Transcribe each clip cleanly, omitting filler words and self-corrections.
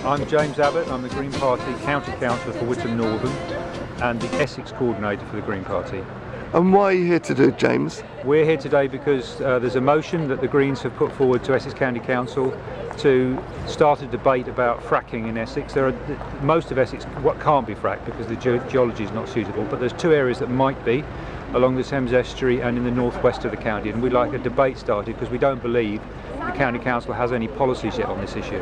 I'm James Abbott. I'm the Green Party County Councillor for Witham Northern and the Essex Coordinator for the Green Party. And why are you here today, James? We're here today because there's a motion that the Greens have put forward to Essex County Council to start a debate about fracking in Essex. Most of Essex can't be fracked because the geology is not suitable, but there's two areas that might be, along the Thames Estuary and in the northwest of the county, and we'd like a debate started because we don't believe the County Council has any policies yet on this issue.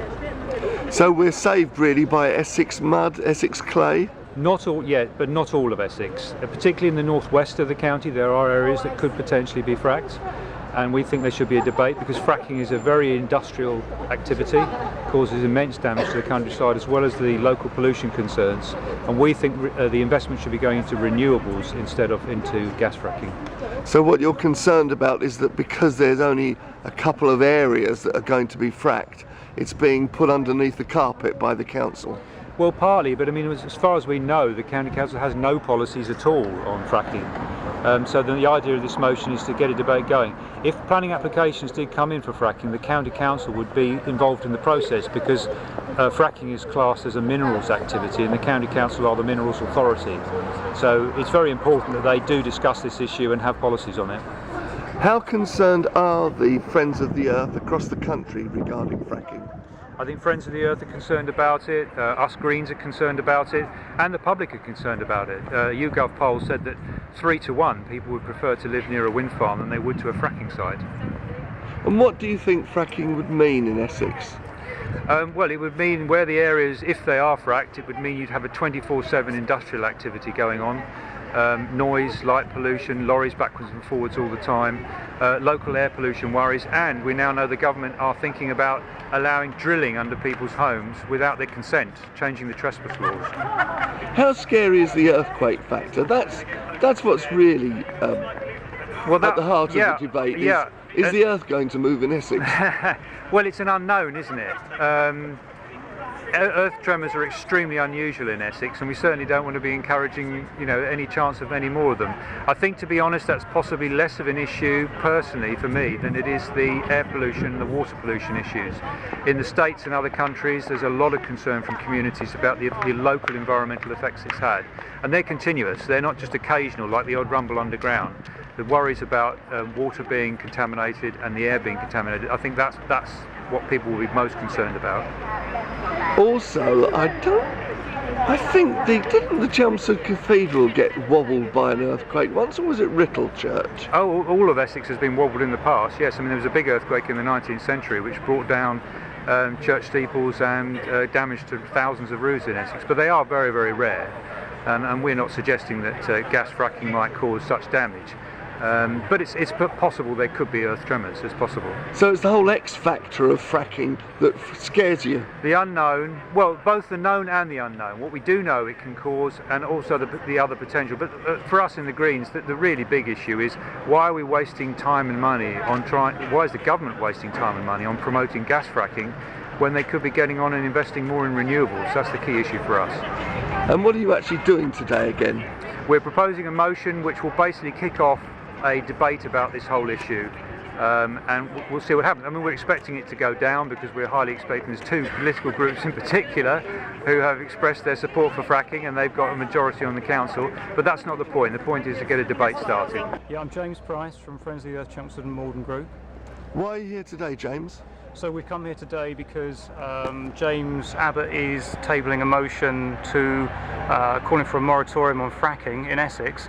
So we're saved really by Essex mud, Essex clay? Not all yet, but not all of Essex. Particularly in the northwest of the county, there are areas that could potentially be fracked, and we think there should be a debate because fracking is a very industrial activity, causes immense damage to the countryside as well as the local pollution concerns, and we think the investment should be going into renewables instead of into gas fracking. So what you're concerned about is that because there's only a couple of areas that are going to be fracked, it's being put underneath the carpet by the council? Well, partly, but I mean, as far as we know, the County Council has no policies at all on fracking. So the idea of this motion is to get a debate going. If planning applications did come in for fracking, the County Council would be involved in the process because fracking is classed as a minerals activity and the County Council are the Minerals Authority. So it's very important that they do discuss this issue and have policies on it. How concerned are the Friends of the Earth across the country regarding fracking? I think Friends of the Earth are concerned about it, us Greens are concerned about it, and the public are concerned about it. YouGov poll said that 3 to 1 people would prefer to live near a wind farm than they would to a fracking site. And what do you think fracking would mean in Essex? Well, it would mean where the areas, if they are fracked, it would mean you'd have a 24/7 industrial activity going on. Noise, light pollution, lorries backwards and forwards all the time, local air pollution worries, and we now know the government are thinking about allowing drilling under people's homes without their consent, changing the trespass laws. How scary is the earthquake factor? That's what's really at the heart of the debate. Is the earth going to move in Essex? Well, it's an unknown, isn't it? Earth tremors are extremely unusual in Essex, and we certainly don't want to be encouraging, any chance of any more of them. I think, to be honest, that's possibly less of an issue personally for me than it is the air pollution and the water pollution issues. In the States and other countries, there's a lot of concern from communities about the local environmental effects it's had, and they're continuous. They're not just occasional, like the odd rumble underground. The worries about water being contaminated and the air being contaminated, I think that's what people will be most concerned about. Also, didn't the Chelmsford Cathedral get wobbled by an earthquake once, or was it Writtle Church? Oh, all of Essex has been wobbled in the past, yes. I mean, there was a big earthquake in the 19th century which brought down church steeples and damage to thousands of roofs in Essex, but they are very, very rare, and we're not suggesting that gas fracking might cause such damage. But it's possible there could be earth tremors. It's possible. So it's the whole X factor of fracking that scares you? The unknown, well, both the known and the unknown. What we do know it can cause, and also the other potential. But for us in the Greens, the really big issue is why are we wasting time and money on why is the government wasting time and money on promoting gas fracking when they could be getting on and investing more in renewables? That's the key issue for us. And what are you actually doing today again? We're proposing a motion which will basically kick off a debate about this whole issue, and we'll see what happens. I mean, we're expecting it to go down because we're highly expecting there's two political groups in particular who have expressed their support for fracking, and they've got a majority on the council, but that's not the point. The point is to get a debate started. Yeah, I'm James Price from Friends of the Earth Chelmsford and Malden Group. Why are you here today, James? So we've come here today because James Abbott is tabling a motion to calling for a moratorium on fracking in Essex.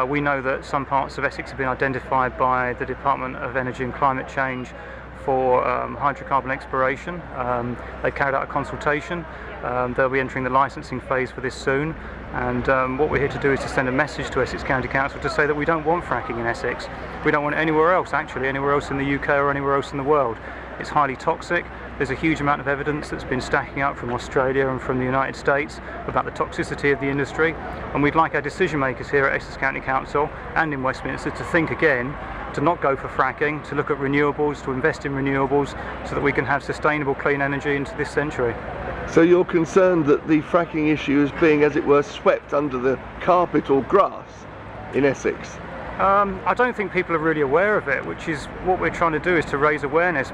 We know that some parts of Essex have been identified by the Department of Energy and Climate Change for hydrocarbon exploration. They've carried out a consultation. They'll be entering the licensing phase for this soon, and what we're here to do is to send a message to Essex County Council to say that we don't want fracking in Essex. We don't want it anywhere else, actually, anywhere else in the UK or anywhere else in the world. It's highly toxic. There's a huge amount of evidence that's been stacking up from Australia and from the United States about the toxicity of the industry, and we'd like our decision makers here at Essex County Council and in Westminster to think again, to not go for fracking, to look at renewables, to invest in renewables so that we can have sustainable clean energy into this century. So you're concerned that the fracking issue is being, as it were, swept under the carpet or grass in Essex? I don't think people are really aware of it, which is what we're trying to do, is to raise awareness.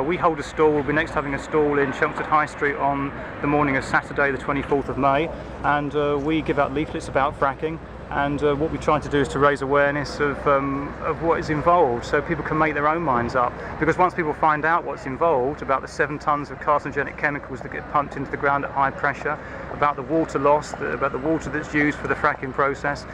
We hold a stall, we'll be next having a stall in Chelmsford High Street on the morning of Saturday the 24th of May, and we give out leaflets about fracking, and what we're trying to do is to raise awareness of what is involved, so people can make their own minds up, because once people find out what's involved, about the 7 tons of carcinogenic chemicals that get pumped into the ground at high pressure, about the water loss, about the water that's used for the fracking process,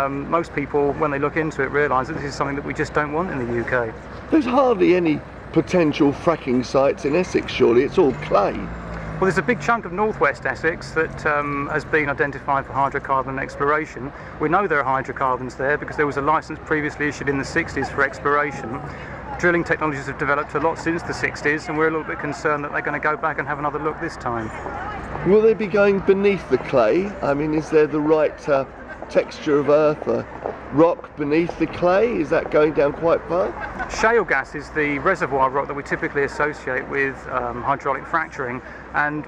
most people, when they look into it, realise that this is something that we just don't want in the UK. There's hardly any potential fracking sites in Essex, surely. It's all clay. Well, there's a big chunk of northwest Essex that has been identified for hydrocarbon exploration. We know there are hydrocarbons there because there was a licence previously issued in the 60s for exploration. Drilling technologies have developed a lot since the 60s, and we're a little bit concerned that they're going to go back and have another look this time. Will they be going beneath the clay? I mean, is there the right texture of earth, rock beneath the clay? Is that going down quite far? Shale gas is the reservoir rock that we typically associate with hydraulic fracturing, and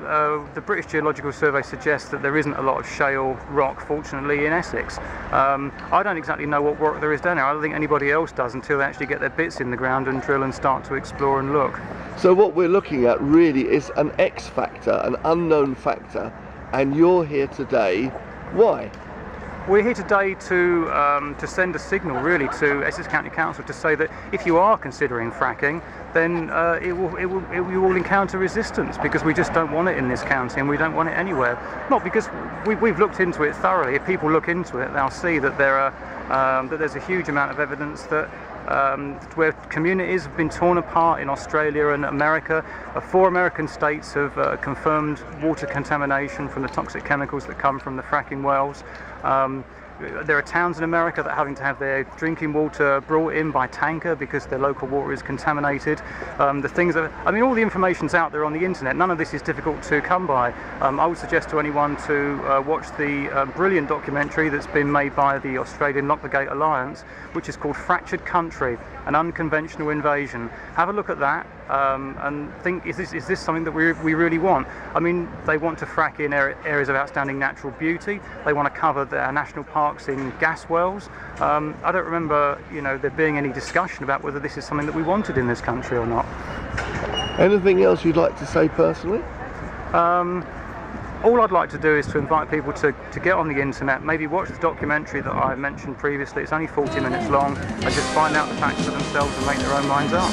the British Geological Survey suggests that there isn't a lot of shale rock, fortunately, in Essex. I don't exactly know what rock there is down there. I don't think anybody else does until they actually get their bits in the ground and drill and start to explore and look. So what we're looking at really is an X factor, an unknown factor, and you're here today. Why? We're here today to send a signal, really, to Essex County Council to say that if you are considering fracking, then you will encounter resistance, because we just don't want it in this county, and we don't want it anywhere. Not because we've looked into it thoroughly. If people look into it, they'll see that there's a huge amount of evidence that where communities have been torn apart in Australia and America. 4 American states have confirmed water contamination from the toxic chemicals that come from the fracking wells. There are towns in America that are having to have their drinking water brought in by tanker because their local water is contaminated. All the information's out there on the internet. None of this is difficult to come by. I would suggest to anyone to watch the brilliant documentary that's been made by the Australian Lock the Gate Alliance, which is called Fractured Country, an Unconventional Invasion. Have a look at that and think, is this something that we really want? I mean, they want to frack in areas of outstanding natural beauty. They want to cover their national parks in gas wells. I don't remember, there being any discussion about whether this is something that we wanted in this country or not. Anything else you'd like to say personally? All I'd like to do is to invite people to get on the internet, maybe watch the documentary that I mentioned previously. It's only 40 minutes long, and just find out the facts for themselves and make their own minds up.